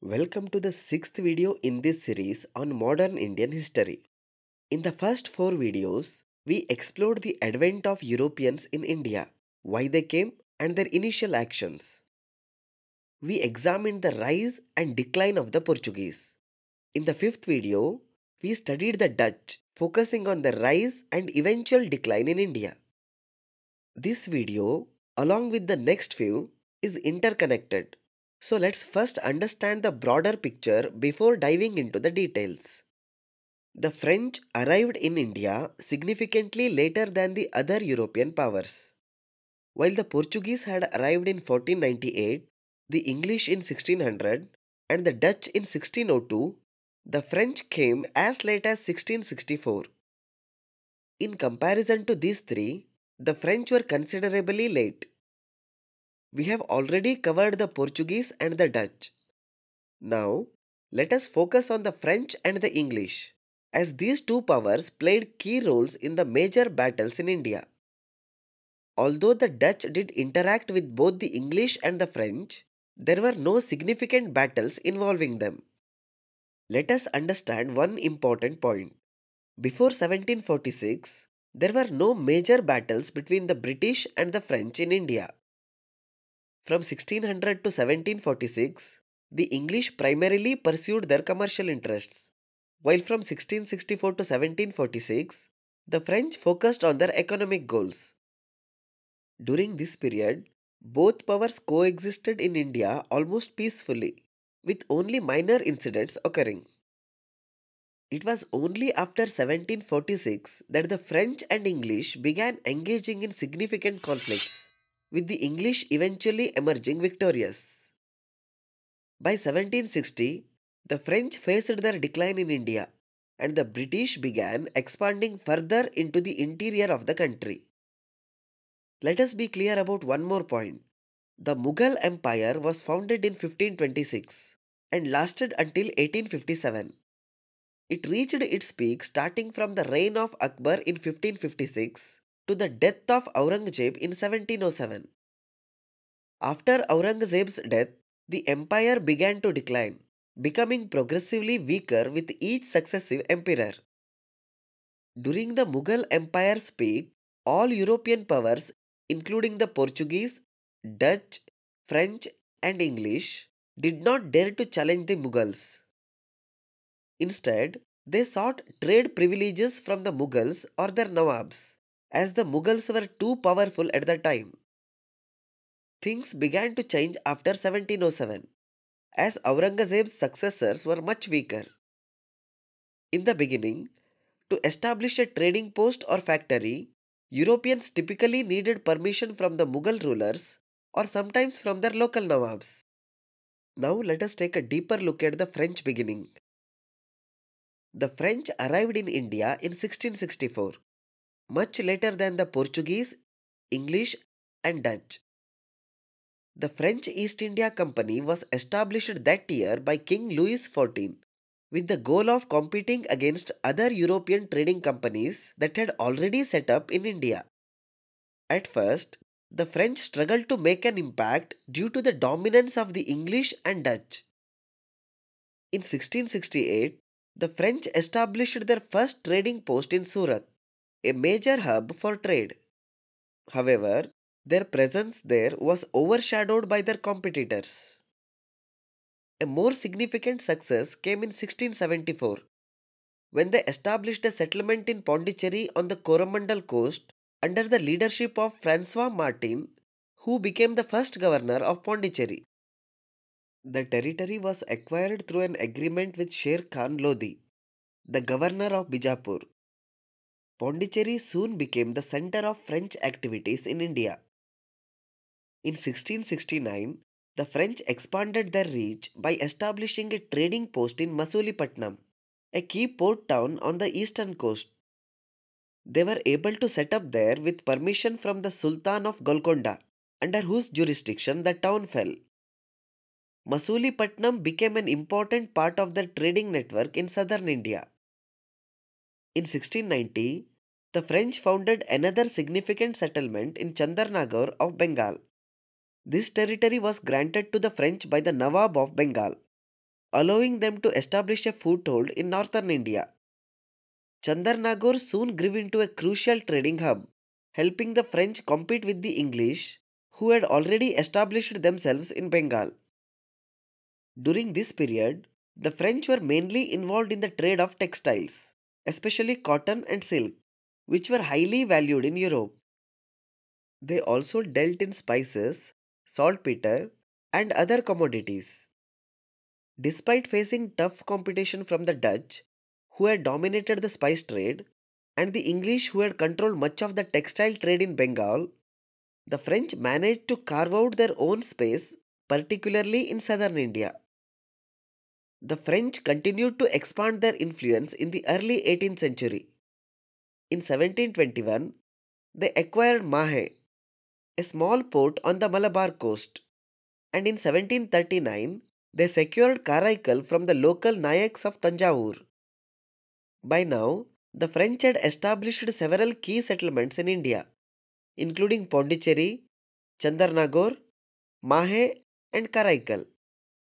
Welcome to the sixth video in this series on modern Indian history. In the first four videos, we explored the advent of Europeans in India, why they came, and their initial actions. We examined the rise and decline of the Portuguese. In the fifth video, we studied the Dutch, focusing on the rise and eventual decline in India. This video, along with the next few, is interconnected. So let's first understand the broader picture before diving into the details. The French arrived in India significantly later than the other European powers. While the Portuguese had arrived in 1498, the English in 1600, and the Dutch in 1602, the French came as late as 1664. In comparison to these three, the French were considerably late. We have already covered the Portuguese and the Dutch. Now, let us focus on the French and the English, as these two powers played key roles in the major battles in India. Although the Dutch did interact with both the English and the French, there were no significant battles involving them. Let us understand one important point. Before 1746, there were no major battles between the British and the French in India. From 1600 to 1746, the English primarily pursued their commercial interests, while from 1664 to 1746, the French focused on their economic goals. During this period, both powers coexisted in India almost peacefully, with only minor incidents occurring. It was only after 1746 that the French and English began engaging in significant conflicts, with the English eventually emerging victorious. By 1760, the French faced their decline in India, and the British began expanding further into the interior of the country. Let us be clear about one more point. The Mughal Empire was founded in 1526 and lasted until 1857. It reached its peak starting from the reign of Akbar in 1556 to the death of Aurangzeb in 1707. After Aurangzeb's death, the empire began to decline, becoming progressively weaker with each successive emperor. During the Mughal Empire's peak, all European powers, including the Portuguese, Dutch, French, and English, did not dare to challenge the Mughals. Instead, they sought trade privileges from the Mughals or their Nawabs, as the Mughals were too powerful at the time. Things began to change after 1707, as Aurangzeb's successors were much weaker. In the beginning, to establish a trading post or factory, Europeans typically needed permission from the Mughal rulers or sometimes from their local Nawabs. Now let us take a deeper look at the French beginning. The French arrived in India in 1664, much later than the Portuguese, English, and Dutch. The French East India Company was established that year by King Louis XIV with the goal of competing against other European trading companies that had already set up in India. At first, the French struggled to make an impact due to the dominance of the English and Dutch. In 1668, the French established their first trading post in Surat, a major hub for trade. However, their presence there was overshadowed by their competitors. A more significant success came in 1674 when they established a settlement in Pondicherry on the Coromandel coast under the leadership of Francois Martin, who became the first governor of Pondicherry. The territory was acquired through an agreement with Sher Khan Lodi, the governor of Bijapur. Pondicherry soon became the center of French activities in India. In 1669, the French expanded their reach by establishing a trading post in Masulipatnam, a key port town on the eastern coast. They were able to set up there with permission from the Sultan of Golconda, under whose jurisdiction the town fell. Masulipatnam became an important part of their trading network in southern India. In 1690, the French founded another significant settlement in Chandernagore of Bengal. This territory was granted to the French by the Nawab of Bengal. allowing them to establish a foothold in northern India. Chandernagore soon grew into a crucial trading hub, helping the French compete with the English, who had already established themselves in Bengal. During this period, the French were mainly involved in the trade of textiles, especially cotton and silk, which were highly valued in Europe. They also dealt in spices, saltpeter, and other commodities. Despite facing tough competition from the Dutch, who had dominated the spice trade, and the English, who had controlled much of the textile trade in Bengal, the French managed to carve out their own space, particularly in southern India. The French continued to expand their influence in the early 18th century. In 1721, they acquired Mahe, a small port on the Malabar coast, and in 1739, they secured Karaikal from the local Nayaks of Tanjavur. By now, the French had established several key settlements in India, including Pondicherry, Chandernagore, Mahe, and Karaikal.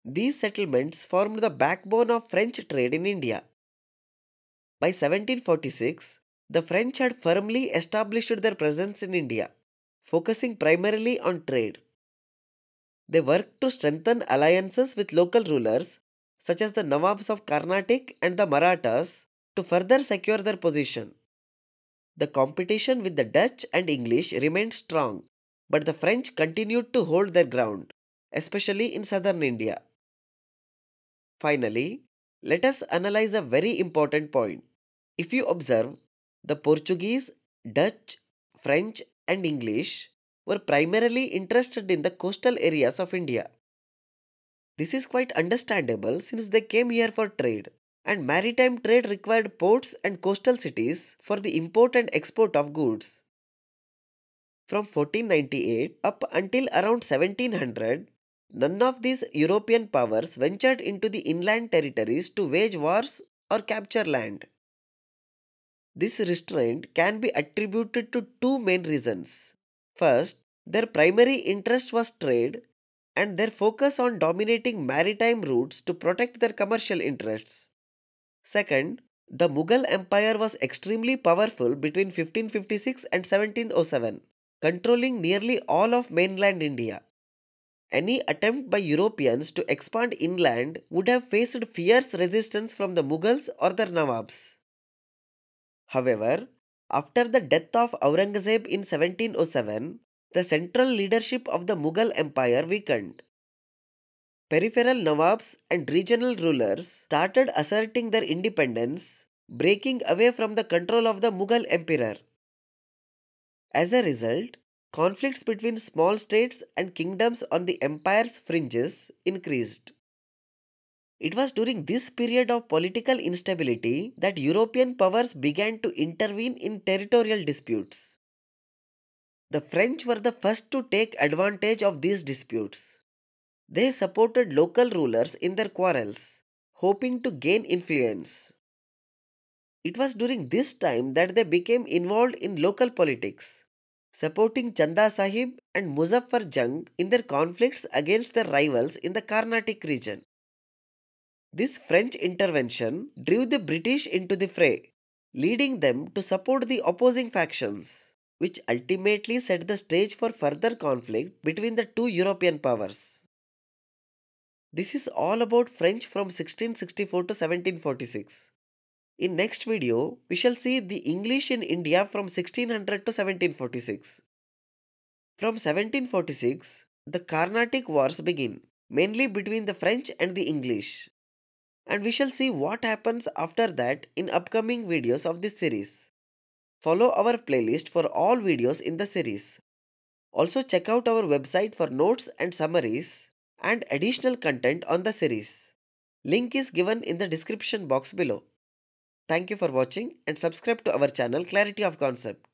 These settlements formed the backbone of French trade in India. By 1746, the French had firmly established their presence in India, focusing primarily on trade. They worked to strengthen alliances with local rulers such as the Nawabs of Carnatic and the Marathas to further secure their position. The competition with the Dutch and English remained strong, but the French continued to hold their ground, especially in southern India. Finally, let us analyze a very important point. If you observe, the Portuguese, Dutch, French, and English were primarily interested in the coastal areas of India. This is quite understandable since they came here for trade, and maritime trade required ports and coastal cities for the import and export of goods. From 1498 up until around 1700, none of these European powers ventured into the inland territories to wage wars or capture land. This restraint can be attributed to two main reasons. First, their primary interest was trade and their focus on dominating maritime routes to protect their commercial interests. Second, the Mughal Empire was extremely powerful between 1556 and 1707, controlling nearly all of mainland India. Any attempt by Europeans to expand inland would have faced fierce resistance from the Mughals or their Nawabs. However, after the death of Aurangzeb in 1707, the central leadership of the Mughal Empire weakened. Peripheral Nawabs and regional rulers started asserting their independence, breaking away from the control of the Mughal Emperor. As a result, conflicts between small states and kingdoms on the empire's fringes increased. It was during this period of political instability that European powers began to intervene in territorial disputes. The French were the first to take advantage of these disputes. They supported local rulers in their quarrels, hoping to gain influence. It was during this time that they became involved in local politics, supporting Chanda Sahib and Muzaffar Jung in their conflicts against their rivals in the Carnatic region. This French intervention drew the British into the fray, leading them to support the opposing factions, which ultimately set the stage for further conflict between the two European powers. This is all about French from 1664 to 1746. In next video, we shall see the English in India from 1600 to 1746. From 1746, the Carnatic Wars begin, mainly between the French and the English. And we shall see what happens after that in upcoming videos of this series. Follow our playlist for all videos in the series. Also check out our website for notes and summaries and additional content on the series. Link is given in the description box below. Thank you for watching and subscribe to our channel Clarity of Concept.